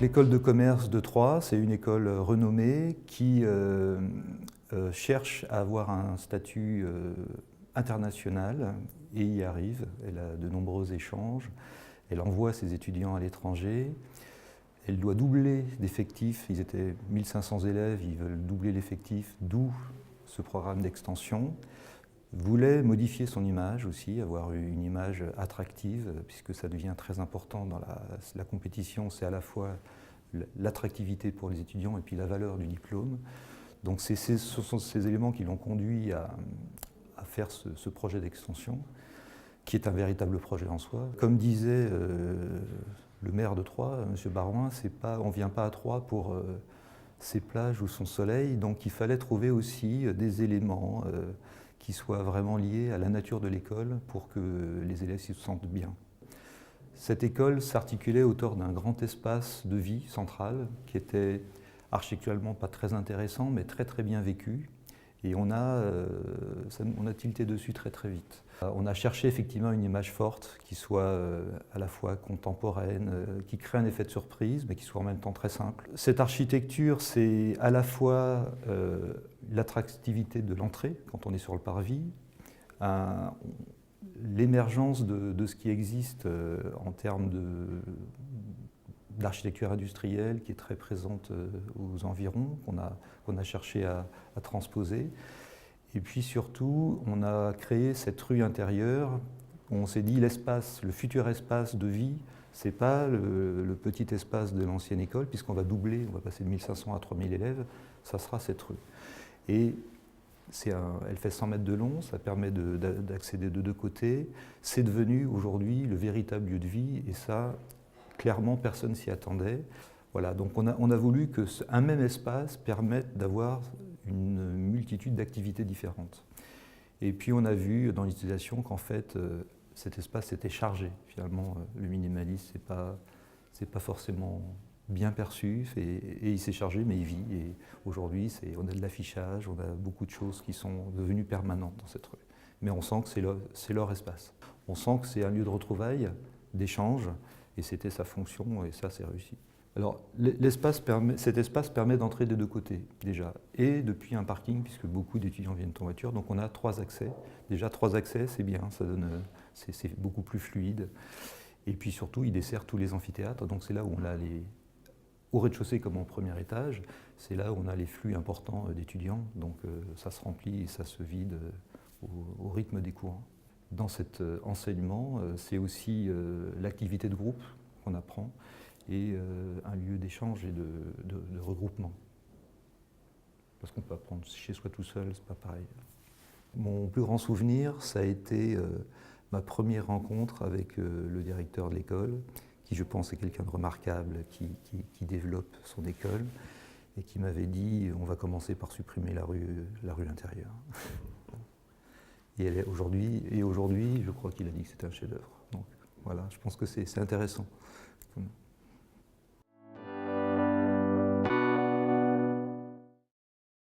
l'école de commerce de Troyes, c'est une école renommée qui cherche à avoir un statut international et y arrive. Elle a de nombreux échanges, elle envoie ses étudiants à l'étranger, elle doit doubler d'effectifs, ils étaient 1500 élèves, ils veulent doubler l'effectif, d'où ce programme d'extension. Voulait modifier son image aussi, avoir une image attractive, puisque ça devient très important dans la compétition, c'est à la fois l'attractivité pour les étudiants et puis la valeur du diplôme. Donc ce sont ces éléments qui l'ont conduit à faire ce projet d'extension, qui est un véritable projet en soi. Comme disait le maire de Troyes, M. Barouin, on ne vient pas à Troyes pour ses plages ou son soleil, donc il fallait trouver aussi des éléments qui soient vraiment liés à la nature de l'école pour que les élèves s'y sentent bien. Cette école s'articulait autour d'un grand espace de vie central qui était architecturalement pas très intéressant mais très très bien vécu. Et on a tilté dessus très très vite. On a cherché effectivement une image forte qui soit à la fois contemporaine, qui crée un effet de surprise, mais qui soit en même temps très simple. Cette architecture, c'est à la fois l'attractivité de l'entrée, quand on est sur le parvis, l'émergence de ce qui existe en termes d'architecture industrielle qui est très présente aux environs, qu'on a cherché à transposer. Et puis surtout, on a créé cette rue intérieure où on s'est dit le futur espace de vie, ce n'est pas le petit espace de l'ancienne école, puisqu'on va doubler, on va passer de 1500 à 3000 élèves, ça sera cette rue. Et elle fait 100 mètres de long, ça permet d'accéder de deux côtés. C'est devenu aujourd'hui le véritable lieu de vie, et ça, clairement, personne s'y attendait. Voilà, donc on a voulu qu'un même espace permette d'avoir une multitude d'activités différentes. Et puis on a vu dans l'utilisation qu'en fait, cet espace était chargé. Finalement, le minimalisme, c'est pas forcément bien perçu, et il s'est chargé, mais il vit. Et aujourd'hui, on a de l'affichage, on a beaucoup de choses qui sont devenues permanentes dans cette rue. Mais on sent que c'est leur espace. On sent que c'est un lieu de retrouvailles, d'échange, et c'était sa fonction, et ça, c'est réussi. Alors, cet espace permet d'entrer des deux côtés, déjà, et depuis un parking, puisque beaucoup d'étudiants viennent en voiture, donc on a 3 accès. Déjà, 3 accès, c'est bien, c'est beaucoup plus fluide. Et puis surtout, il dessert tous les amphithéâtres, donc c'est là où on a au rez-de-chaussée comme au premier étage, c'est là où on a les flux importants d'étudiants, donc ça se remplit et ça se vide au rythme des courants. Dans cet enseignement, c'est aussi l'activité de groupe qu'on apprend, et un lieu d'échange et de regroupement. Parce qu'on peut apprendre chez soi tout seul, c'est pas pareil. Mon plus grand souvenir, ça a été ma première rencontre avec le directeur de l'école, qui je pense est quelqu'un de remarquable, qui développe son école, et qui m'avait dit on va commencer par supprimer la rue intérieure. Et aujourd'hui, je crois qu'il a dit que c'était un chef-d'œuvre. Donc voilà, je pense que c'est intéressant.